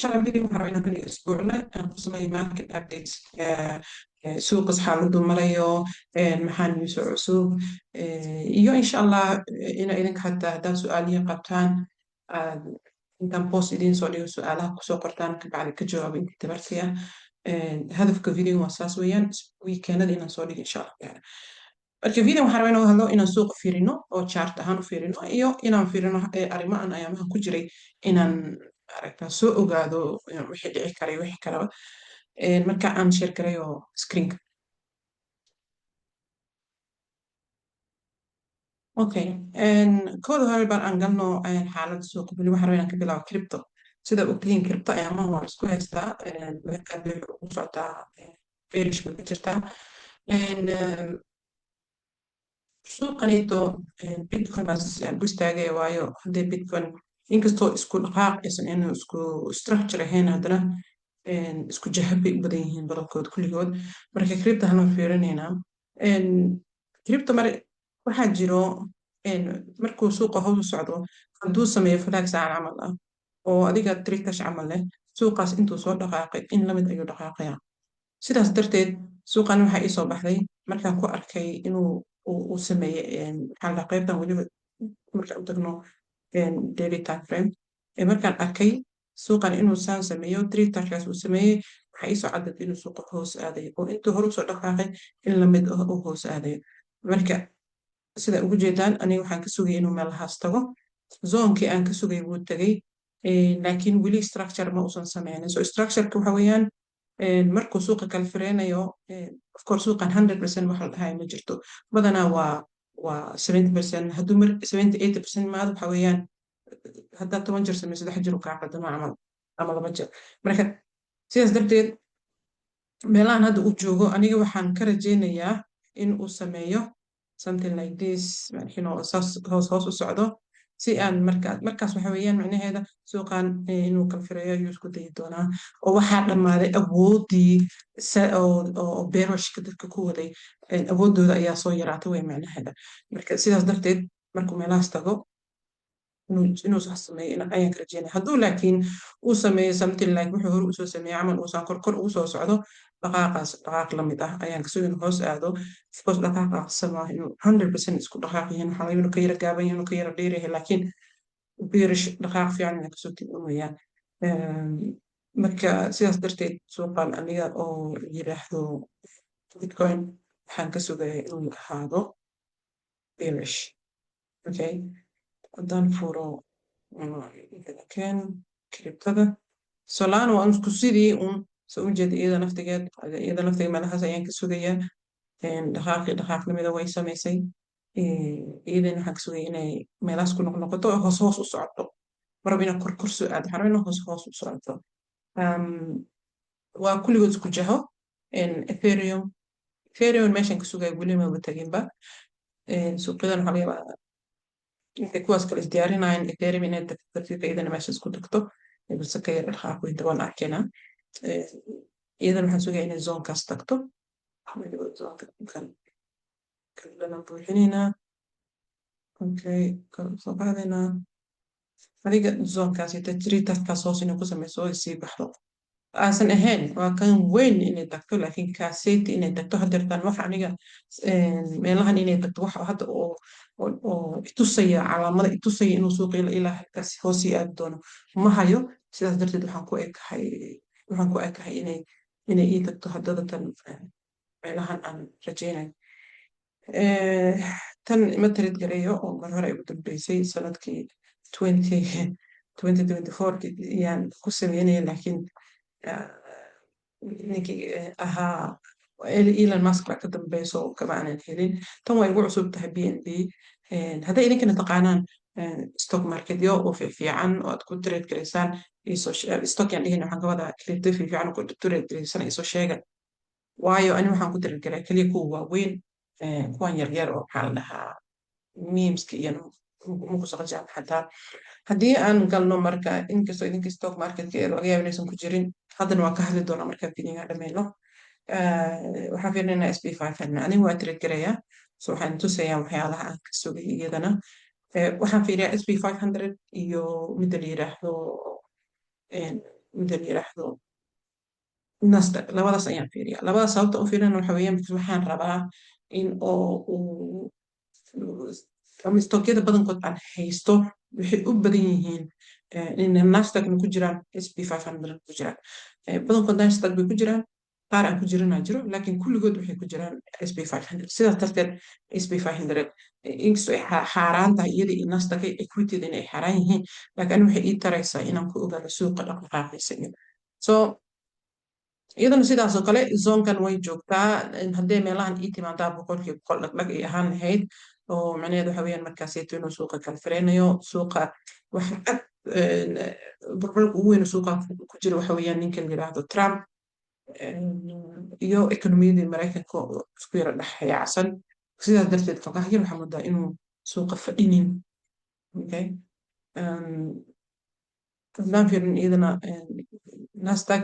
شغل فيديو محرمين كل أسبوع له خصوصا ماركت أبديتس سوق حالته مريو محل يسوع سوق iyo insha allah ina idinka hataa haddaad su'aalihi qabtaan aad intaan post idiin soo dhigo su'aalaha kusoo qortaan kabacdi ka jawaabo intii tabartaya hadafka video waa saas weeyaan weekendada inaan soo dhigo insha allah yani marka video waxaan rabaa inaan hadlo inaan suuqa fiirino oo chart ahaan u fiirino iyo inaan fiirino arrimahan ayaamaha ku jiray inaan aragtaa soo ogaado wixii dhici karay wixii kaleba marka aan share garayo screenka okay kooda hore baan aan galno xaaladda suuqa weli waxaan rabaa inaan ka bilaabo crypto sida ogtihiin crypto ayaamaha waa isku haystaa aad bay ugu socotaa bearish bay ka jirtaa suuqanito bitcoin baa ku istaagaya waayo haddee bitcoin inkastoo isku dhaqaaq aysan inuu isku structure ahayn haddana isku jahab bay u badan yihiin badankood kulligood marka crypto hanu fiirinaynaa crypto waxaa jiro markuu suuqa hoos u socdo hadduu sameeyo flag saacan camal ah oo adiga tritash camal leh suuqaas intuu soo dhaqaaqay in lamid ayuu dhaqaaqayaa sidaas darteed suuqan waxaa ii soo baxday markaan ku arkay inuu uu sameeyey maxaa la qaybtan weliba markaan u tagno daily time frame markaan arkay suuqan inuu saan sameeyo tritashkaas uu sameeyey waxaa ii soo cadad inuu suuqa hoos aadayo oo intuu hore usoo dhaqaaqay in lamid ah uu hoos aadayo marka sida ugu jeedaan aniga waxaan ka sugay inuu meelahaas tago zoonkii aan ka sugay wuu tagay laakiin weli structure ma uusan sameynin so structureka waxa weeyaan markuu suuqa kala fireynayo of course suuqan 100% waxa la dhahay ma jirto badanaa waa 70% hadduu 70-80% maada waxa weeyaan haddaa 10 jir samey 3 jir u kaa qadama camal ama 2 jir marka sidaas darteed meelahan hadda uu joogo aniga waxaan ka rajeynayaa in uu sameeyo something like this hoos u socdo si aan markaas waxa weeyaan macnaheeda suuqan inuu kala fireeyo ayuu isku dayi doonaa oo waxaa dhammaaday awoodii oo beerashka dadka ku waday awoodooda ayaa soo yaraatay way macnaheeda marka sidaas darteed markuu meelahaas tago inuu saas sameeyo ayaan ka rajeynaya hadduu laakiin uu sameeyo something like wuxuu hore usoo sameeyey camal uusan kor ugu soo socdo dhaqaaq lamid ah ayaan kasoo inuu hoos aado because dhaqaaqaas sama inuu 100% isku dhaqaaqiyin waxaa laga inuu ka yara gaaban yahay inuu ka yara dheer yahay laakiin beerish dhaqaaq fiican inaa kasoo timi weeyaan marka sidaas darteed suuqan aniga oo yiraahdo bitcoin waxaan ka sugaya inuu ahaado bearish okay haddaan furo keen kriptada solana waa isku sidii soo ujeeda iyada naftigeed meelahaas ayaan ka sugayaa dhaqaaq lamida way samaysay iyadana waxaan ka sugaya inay meelahaas ku noqnoqoto oo hoos u socoto maraba inaa kor soo aado waxaan rabaa inaa hoos u socoto waa kulligood isku jaho ethereum meeshaan ka sugaya weli maba taginba suuqyadan waxaa laga yaabaa intay kuwaas kale isdiyaarinayaan ethereum inay tagto iyadana meesha isku tagto balse ka yar dhaqaaq weynta waan arkaynaa iyadana waxaan sugaya inay zoonkaas tagto kalana buuxinaynaa okay soo qaadaynaa adiga zoonkaas ita tritashkaas hoos inay ku sameyso oo sii baxdo aasan ahayn waa kan weyn inay tagto laakiin kaaseti inay tagto hadeertaan wax aniga meelahan inay tagto wax hadda oo itusaya calaamada itusaya inuu suuqa ilaa halkaas hoos sii aadi doono ma hayo sidaas darteed waxaan ku ekahay inay ii tagto haddadatan meelahan aan rajeynayo tan ima tarid gareeyo oo mar hore ay u dambeysay sanadkii 2024 yaan ku sameynaya laakiin ninkii ahaa Elon Musk baa ka dambeyso kama aanan helin tan waa igu cusub tahay BNB hadday idinkana taqaanaan stock marketyo oo fiican oo aad ku trade garaysaan stock yaan dhihin waxaan ka wadaa crypto fiican oo ku trade garaysaan isoo sheega waayo ani waxaan ku trade garaa kaliya kuwa waaweyn kuwan yaryar oo maxaa la dhahaa memeska iyo mukusaqajaan xataa haddii aan galno marka inkastoo idinka stock marketka ee laga yaabo inaysan ku jirin haddana waan ka hadli doonaa markaan filinga dhameyno waxaan fiirinaynaa SP500 aniga waa trade garayaa so waxaan tusayaa waxyaalaha aan ka sugay iyadana waxaan fiiriyaa SP500 iyo midda la yiraahdo mida la yiraahdo Nasdaq. Labadaas ayaan fiiriyaa. Labadaas sababta u fiirina waxa weeyaan because waxaan rabaa in oo uu ama stookyada badankood aan haysto waxay u badan yihiin in Nasdaqna ku jiraan SP 500 ku jiraan. Badankood Nasdaq bay ku jiraan, qaar aan ku jirinaa jiro, laakiin kulligood waxay ku jiraan SP 500. Sidaas darteed SP 500 inkastoo ay xaaraan tahay iyada iyo Nasdaq equity-da inay xaaraan yihiin, laakiin aniga waxay ii taraysaa inaan ku ogaado suuqa dhaqdhaqaaqiisa. So iyadana sidaas oo kale zoonkan way joogtaa haddee meelahan ii timaadaa boqolkiiba boqol dhaqdhaq ay ahaan lahayd oo macnaheedu waxa weeyaan markaaseeto inuu suuqa kala fireynayo suuqa waxa cad barbarka ugu weyn oo suuqa ku jira waxa weeyaan ninka la yiraahdo Trump iyo ekonomiyadii Mareykanka oo isku yara dhexyaacsan sidaas darteed xogaha yar waxaa moodaa inuu suuqa fadhinin. Okay. haddaan fiirin iyadana Nasdaq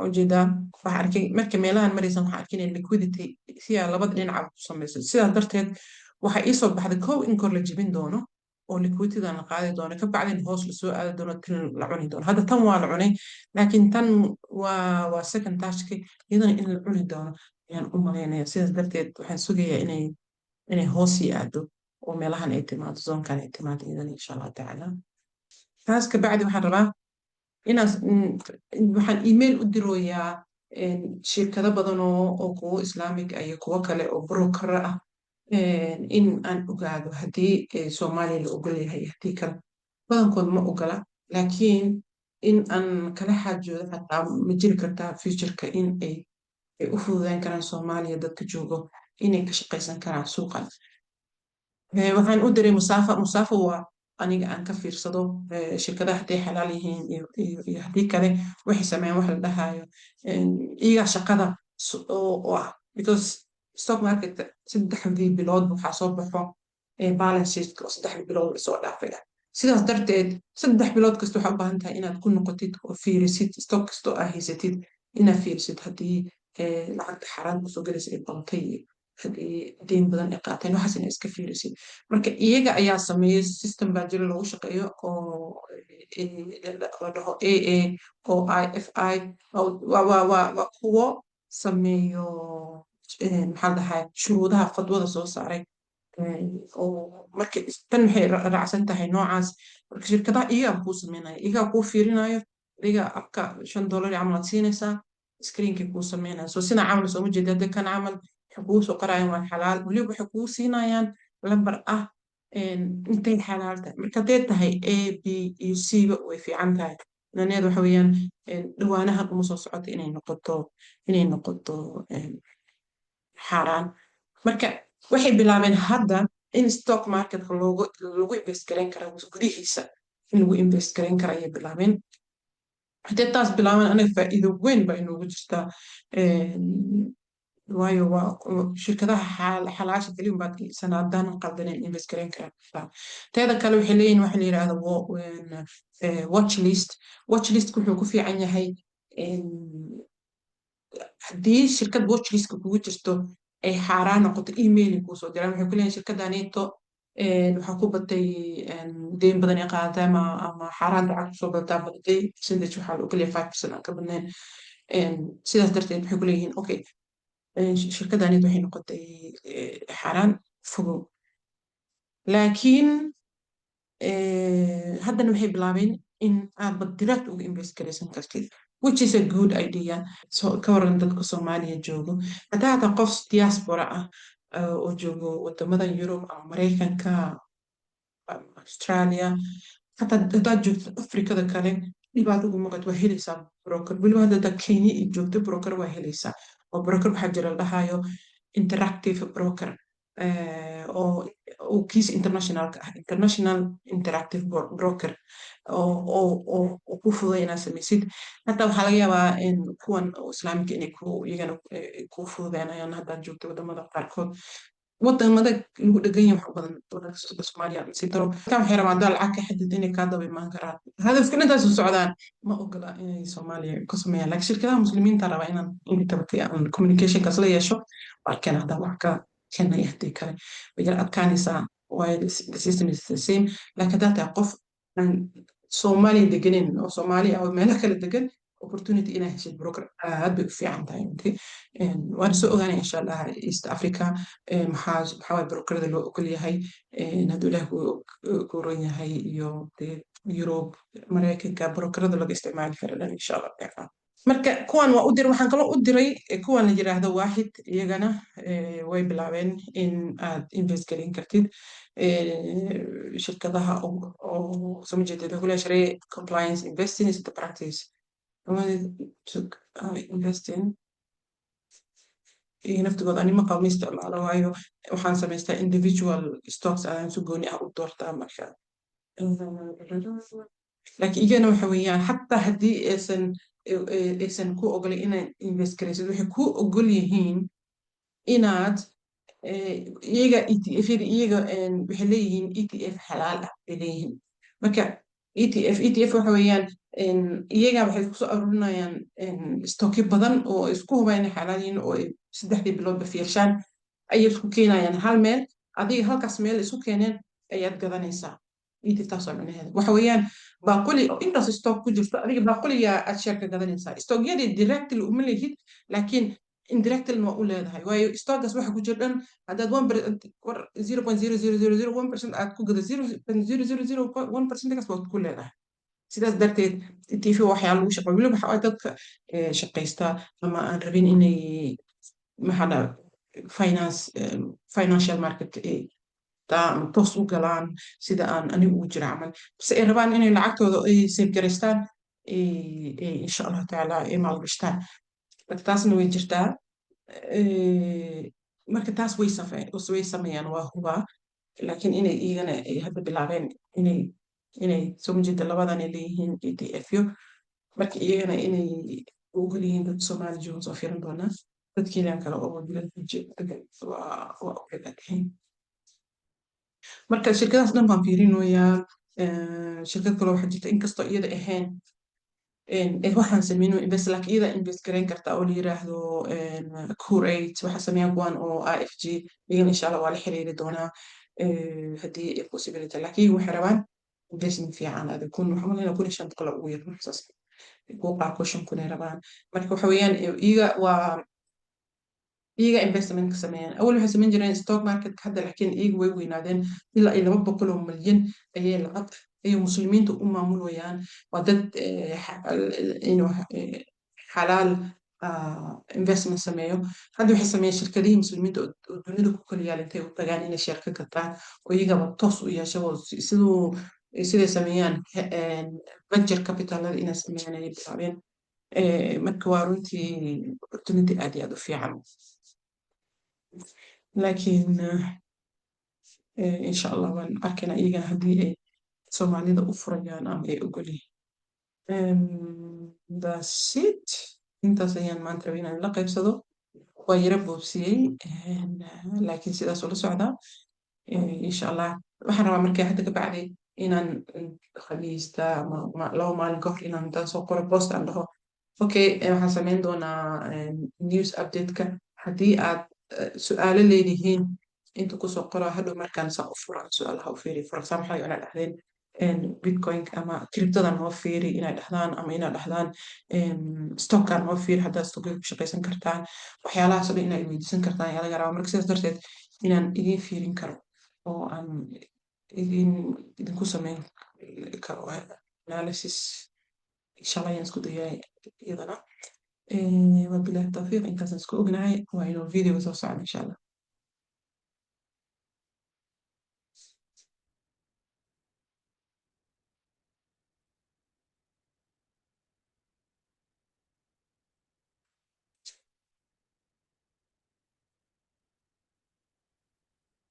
ujeedaa waxaa arkay marka meelahan maraysan waxaa arkay in liquidity si labada dhinac ku samayso sidaas darteed waxa ii soo baxday kow in kor la jebin doono oo liquidity-dan la qaadi doono ka bacdin hoos la soo aadi doono tan la cuni doono hadda tan waa la cunay laakiin tan waa second touchki iyadana in la cuni doono ayaan u malaynaya sidaas darteed waxaan sugayaa inay hoos sii aado oo meelahan ay timaado zoonkan ay timaado iyadana insha allah tacaala taas ka bacdi waxaan rabaa waxaan email u dirooyaa shirkado badan oo kuwo islaamig ah iyo kuwo kale oo broker ah in aan ogaado haddii Soomaaliya la ogol yahay haddii kale badankood ma ogola laakiin in aan kala xaajoodo xataa ma jiri kartaa futureka in ay u fududeyn karaan Soomaaliya dadka joogo inay ka shaqaysan karaan suuqan waxaan u diray musaafa waa aniga aan ka fiirsado shirkadaha hadday xalaal yihiin iyo haddii kale waxay sameeyaan wax la dhahayo iyaga shaqada oo ah because stock market saddexdii bilood waxaa soo baxo balance sheet oo saddexdii bilood lasoo dhaafaya sidaas darteed 3 bilood kasta waxaa u baahan tahay inaad ku noqotid oo fiirisid stock kasta oo aa haysatid inaad fiirisid haddii lacagta xaraan kusoo galaysa ay badatay haddii deyn badan ay qaateen waxaas inay iska fiirisid marka iyaga ayaa sameeyey system baa jira lagu shaqeeyo oo la dhaho AA oo IFI waa kuwo sameeyo maxaa la dhahaa shuruudaha fadwada soo saaray oo marka tan waxay raacsan tahay noocaas marka shirkadaha iyagaa kuu sameynaya iyagaa kuu fiirinayo adiga abka $5 camal aad siinaysaa screenkii kuu sameynaya so sina camal sooma jeeda hadda kan camal waxay kugu soo qorayaan waa xalaal weliba waxay kugu siinayaan lambar ah intay xalaal tahay marka hadday tahay A B iyo C ba way fiican tahay naneed waxa weeyaan dhawaanaha uma soo socoto inay noqoto xaaraan marka waxay bilaabeen hadda in stock marketka lagu invest gareyn kara gudihiisa in lagu invest gareyn kara ayay bilaabeen haddii taas bilaabeen aniga faa'iido weyn baa inoogu jirtaa waayo waa shirkadaha xalaasha keliya baad sanadaan qaldaneen invest gareyn karaan teeda kale waxay leeyihin waxa la yiraahdo watch list wuxuu ku fiican yahay haddii shirkad watch listka kugu jirto ay xaaraan noqoto email kuu soo diraan waxay ku leeyihin shirkadaneeto waxaa ku batay deyn badan ay qaadataa ama xaaraan lacag kusoo badataa badatay percentage waxaa la ogolyahay 5% aan ka badnayn sidaas darteed waxay ku leeyihiin okay shirkadaneed waxay noqotay xaaraan fogow laakiin haddana waxay bilaabeen in aad direct uga invest garaysan kartid which is a good idea so ka waran dadka Soomaaliya joogo hataa qof diaspora ah oo joogo wadamada Yurub ama Mareykanka ama Australia hataa joogto Afrikada kale dhibaato ugu muuqato waa helaysaa broker weliba hadda Kenya iyo joogto broker waa helaysaa oo broker waxaa jira la dhahayo interactive broker oo kiis internationalka ah international interactive broker oo ku fududay inaad samaysid hataa waxaa laga yaabaa kuwan islaamika inay iyagana ku fududeynayaan haddaad joogto wadamada qaarkood wadamada lagu dhegan yahay wax u badan waddanka Soomaaliya si daro kan waxay rabaan dal lacag ka xadid inay ka daba imaan karaan hadafka intaas u socdaan ma ogola inay Soomaaliya ka sameeyaan laakiin shirkadaha muslimiinta raba inaan inta communication kas la yeesho waa kan hadda wax ka keenaya hadii kale way adkaanaysaa while the system is the same laakiin data qof soomaaliya deganin oo soomaali ah oo meelo kala degan opportunity inaa heshid broker aad bay u fiican tahay runtii waana soo ogaanaya insha allah east africa maxaa waay brokerada loo ogol yahay hadduu ilaah ku ron yahay iyo dee yurub maraykanka brokerada laga isticmaali kara dhan insha allah marka kuwan waa u diray waxaan kaloo u diray kuwan la yiraahdo waaxid iyagana way bilaabeen in aad invest garin kartid shirkadaha oo soo jeedada kula shareeye compliance investing is the practice investing iyo naftigooda anima qabo ma isticmaalo waayo waxaan samaystaa individual stocks ayaan si gooni ah u doortaa marka laakiin iyagana waxa weeyaan xataa haddii aysan ku ogolay inaad invest garaysid waxay ku ogol yihiin inaad iyaga ETF iyaga waxay leeyihiin ETF xalaal ah bay leeyihiin marka ETF waxa weeyaan iyaga waxay kusoo arurinayaan stokyo badan oo isku hubaa inay xalaal yihiin oo ay 3 biloodba fiirshaan ayay isku keenayaan hal meel adiga halkaas meel isu keeneen ayaad gadanaysaa ETF taasoo macnaheeda waxa weeyaan baaquli oo intaas stock ku jirto adiga baaquliga aad sheerka gadanaysaa stockyadii directly uma leehid laakiin indirectly waa u leedahay waayo stockaas waxa ku jira dhan haddaad 0.00001% aad ku gado 0.0001% kaas waad ku leedahay sidaas darteed ETF waxyaa lagu shaqo weliba waxa ay dadka shaqaysta ama aan rabin inay maxaa financial market ama toos u galaan sida aan anigu u jira camal base ay rabaan inay lacagtooda ay safegaraystaan insha allahu tacaala ay maalgashtaan marka taasna way jirtaa marka taas way sameeyaan waa hubaa laakiin inay iyagana ay hadda bilaabeen inay soo jeeda labadan ay leeyihiin ETFyo marka iyagana inay ogol yihiin dad Soomaali jooga soo fiirin doonaa dadkiinan kale oo waa ogolyihiin marka shirkadaas dhan baan fiirinoyaa shirkad kale waxaa jirta inkastoo iyada ahayn waxaan sameyno invest laakiin iyada invest garayn kartaa oo la yiraahdo Curate waxa sameeyaa kuwan oo AFG iyagan insha Allah waa la xiriiri doonaa haddii ay possibility laakiin waxay rabaan investment fiican aad kun waxa maleyna kun shan boqol ugu yar maxsaas gooqa ku shan kun ay rabaan marka waxa weeyaan iyaga investment ka sameeyaan awal waxay sameyn jireen stock market hadda laakiin iyaga way weynaadeen ilaa 200 milyan ayay lacag ay muslimiintu u maamulayaan waa dad xalaal investment sameeyo hadda waxay sameeyaan shirkadihii muslimiinta oo dunida ku kala yaal intay u tagaan inay shirka gataan oo iyagaba toos u yeesho siday sameeyaan venture capitalada inay sameeyaan ay bilaabeen marka waa runtii opportunity aad iyo aad u fiican laakiin insha allah waan arkaynaa iyagana haddii ay soomaalida u furayaan ama ay ogol yihiin that's it intaas ayaan maanta rabay inaan la qaybsado waa yara boobsiyey laakiin sidaas ula socdaa insha allah waxaan rabaa markay hadda ka bacday inaan khamiista ama 2 maalin ka hor inaan intaan soo qoro post aan dhaho okay waxaan sameyn doonaa news update-ka haddii aad su'aalo leedihiin inta kusoo qora hadhow markaan saa u furaan su'aalaha u fiiri for example waxay inay dhahdeen bitcoin ama cryptoda noo fiiri inay dhahdaan ama inay dhahdaan stocka noo fiiri haddaad stockga ku shaqaysan kartaan waxyaalahaas oo dhan inay weydiisan kartaan ayaa laga rabaa marka sidaas darteed inaan idiin fiirin karo oo aan idinku sameyn karo analysis insha allah ayaan isku dayaa iyadana wabilahi tawfiiq intaasaan isku ognahay waa inuu video soo socda insha allah